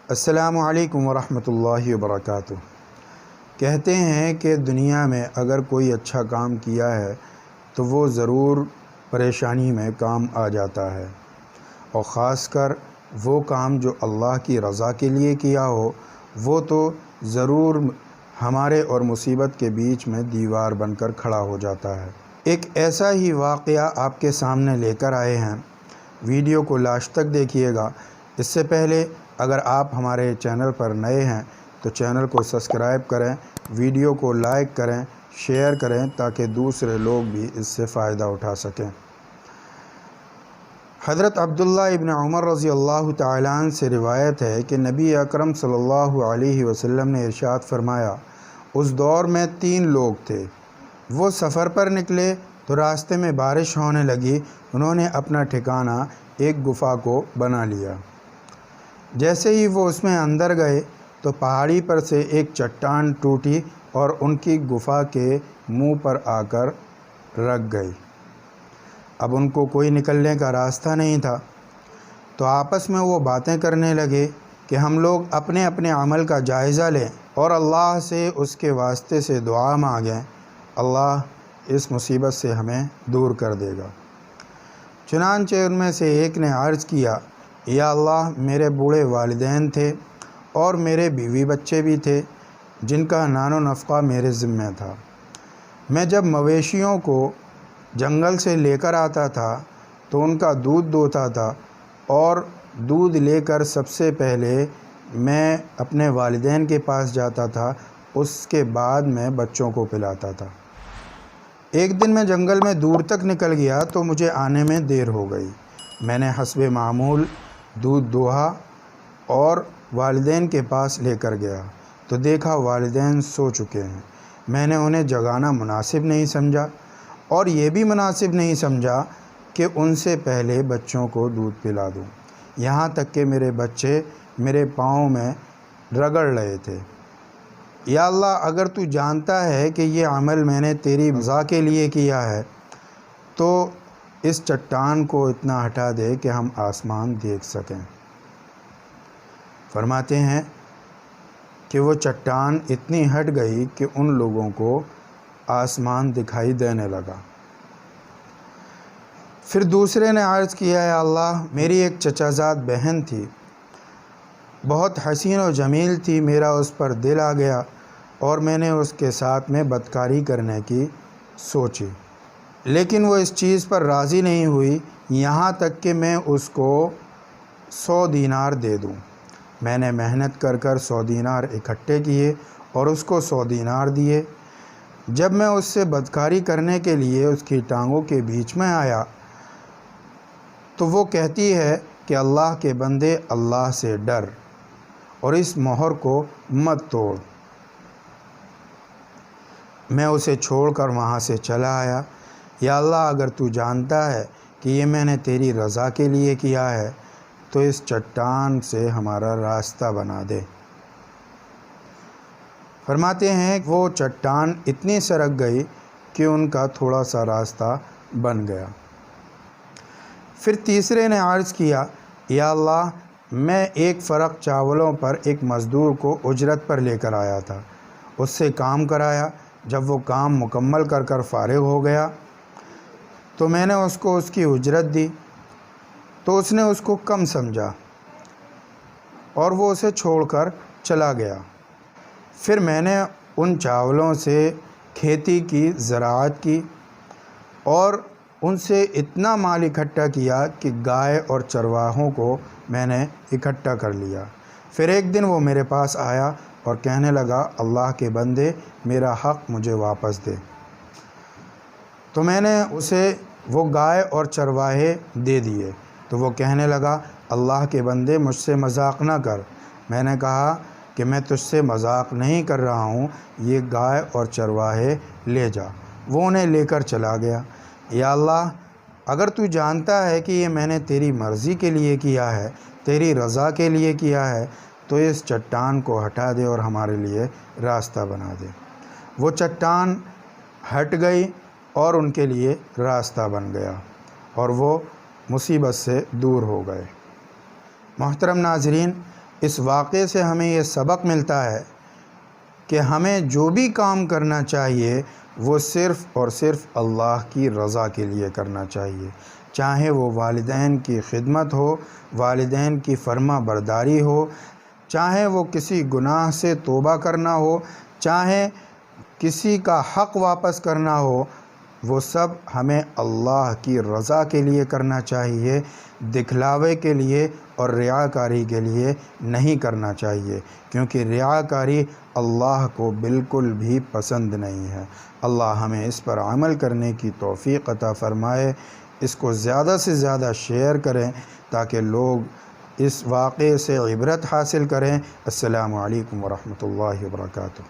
السلام علیکم ورحمۃ اللہ وبرکاتہ۔ کہتے ہیں کہ دنیا میں اگر کوئی اچھا کام کیا ہے تو وہ ضرور پریشانی میں کام آ جاتا ہے، اور خاص کر وہ کام جو اللہ کی رضا کے لیے کیا ہو وہ تو ضرور ہمارے اور مصیبت کے بیچ میں دیوار بن کر کھڑا ہو جاتا ہے۔ ایک ایسا ہی واقعہ آپ کے سامنے لے کر آئے ہیں، ویڈیو کو لاسٹ تک دیکھیے گا۔ اس سے پہلے اگر آپ ہمارے چینل پر نئے ہیں تو چینل کو سبسکرائب کریں، ویڈیو کو لائک کریں، شیئر کریں تاکہ دوسرے لوگ بھی اس سے فائدہ اٹھا سکیں۔ حضرت عبداللہ ابن عمر رضی اللہ تعالیٰ عنہ سے روایت ہے کہ نبی اکرم صلی اللہ علیہ وسلم نے ارشاد فرمایا، اس دور میں 3 لوگ تھے، وہ سفر پر نکلے تو راستے میں بارش ہونے لگی، انہوں نے اپنا ٹھکانہ ایک گفا کو بنا لیا۔ جیسے ہی وہ اس میں اندر گئے تو پہاڑی پر سے ایک چٹان ٹوٹی اور ان کی گفا کے منہ پر آ کر رک گئی۔ اب ان کو کوئی نکلنے کا راستہ نہیں تھا، تو آپس میں وہ باتیں کرنے لگے کہ ہم لوگ اپنے اپنے عمل کا جائزہ لیں اور اللہ سے اس کے واسطے سے دعا مانگیں، اللہ اس مصیبت سے ہمیں دور کر دے گا۔ چنانچہ ان میں سے ایک نے عرض کیا، یا اللہ، میرے بوڑھے والدین تھے اور میرے بیوی بچے بھی تھے جن کا نان و نفقہ میرے ذمہ تھا۔ میں جب مویشیوں کو جنگل سے لے کر آتا تھا تو ان کا دودھ دوہتا تھا، اور دودھ لے کر سب سے پہلے میں اپنے والدین کے پاس جاتا تھا، اس کے بعد میں بچوں کو پلاتا تھا۔ ایک دن میں جنگل میں دور تک نکل گیا تو مجھے آنے میں دیر ہو گئی۔ میں نے حسب معمول دودھ دوہا اور والدین کے پاس لے کر گیا تو دیکھا والدین سو چکے ہیں۔ میں نے انہیں جگانا مناسب نہیں سمجھا، اور یہ بھی مناسب نہیں سمجھا کہ ان سے پہلے بچوں کو دودھ پلا دوں، یہاں تک کہ میرے بچے میرے پاؤں میں رگڑ رہے تھے۔ یا اللہ، اگر تو جانتا ہے کہ یہ عمل میں نے تیری رضا کے لیے کیا ہے تو اس چٹان کو اتنا ہٹا دے کہ ہم آسمان دیکھ سکیں۔ فرماتے ہیں کہ وہ چٹان اتنی ہٹ گئی کہ ان لوگوں کو آسمان دکھائی دینے لگا۔ پھر دوسرے نے عرض کیا، یا اللہ، میری ایک چچا زاد بہن تھی، بہت حسین و جمیل تھی، میرا اس پر دل آ گیا اور میں نے اس کے ساتھ میں بدکاری کرنے کی سوچی، لیکن وہ اس چیز پر راضی نہیں ہوئی، یہاں تک کہ میں اس کو 100 دینار دے دوں۔ میں نے محنت کر کر 100 دینار اکٹھے کیے اور اس کو 100 دینار دیے۔ جب میں اس سے بدکاری کرنے کے لیے اس کی ٹانگوں کے بیچ میں آیا تو وہ کہتی ہے کہ اللہ کے بندے، اللہ سے ڈر اور اس مہر کو مت توڑ۔ میں اسے چھوڑ کر وہاں سے چلا آیا۔ یا اللہ، اگر تو جانتا ہے کہ یہ میں نے تیری رضا کے لیے کیا ہے تو اس چٹان سے ہمارا راستہ بنا دے۔ فرماتے ہیں وہ چٹان اتنی سرک گئی کہ ان کا تھوڑا سا راستہ بن گیا۔ پھر تیسرے نے عرض کیا، یا اللہ، میں ایک فرق چاولوں پر ایک مزدور کو اجرت پر لے کر آیا تھا، اس سے کام کرایا۔ جب وہ کام مکمل کر کر فارغ ہو گیا تو میں نے اس کو اس کی اجرت دی، تو اس نے اس کو کم سمجھا اور وہ اسے چھوڑ کر چلا گیا۔ پھر میں نے ان چاولوں سے کھیتی کی، زراعت کی اور ان سے اتنا مال اکٹھا کیا کہ گائے اور چرواہوں کو میں نے اکٹھا کر لیا۔ پھر ایک دن وہ میرے پاس آیا اور کہنے لگا، اللہ کے بندے، میرا حق مجھے واپس دے۔ تو میں نے اسے وہ گائے اور چرواہے دے دیے، تو وہ کہنے لگا، اللہ کے بندے، مجھ سے مذاق نہ کر۔ میں نے کہا کہ میں تجھ سے مذاق نہیں کر رہا ہوں، یہ گائے اور چرواہے لے جا۔ وہ انہیں لے کر چلا گیا۔ یا اللہ، اگر تو جانتا ہے کہ یہ میں نے تیری مرضی کے لیے کیا ہے، تیری رضا کے لیے کیا ہے، تو اس چٹان کو ہٹا دے اور ہمارے لیے راستہ بنا دے۔ وہ چٹان ہٹ گئی اور ان کے لیے راستہ بن گیا اور وہ مصیبت سے دور ہو گئے۔ محترم ناظرین، اس واقعے سے ہمیں یہ سبق ملتا ہے کہ ہمیں جو بھی کام کرنا چاہیے وہ صرف اور صرف اللہ کی رضا کے لیے کرنا چاہیے، چاہے وہ والدین کی خدمت ہو، والدین کی فرما برداری ہو، چاہے وہ کسی گناہ سے توبہ کرنا ہو، چاہے کسی کا حق واپس کرنا ہو، وہ سب ہمیں اللہ کی رضا کے لیے کرنا چاہیے، دکھلاوے کے لیے اور ریاکاری کے لیے نہیں کرنا چاہیے، کیونکہ ریاکاری اللہ کو بالکل بھی پسند نہیں ہے۔ اللہ ہمیں اس پر عمل کرنے کی توفیق عطا فرمائے، اس کو زیادہ سے زیادہ شیئر کریں تاکہ لوگ اس واقعے سے عبرت حاصل کریں۔ السلام علیکم ورحمۃ اللہ وبرکاتہ۔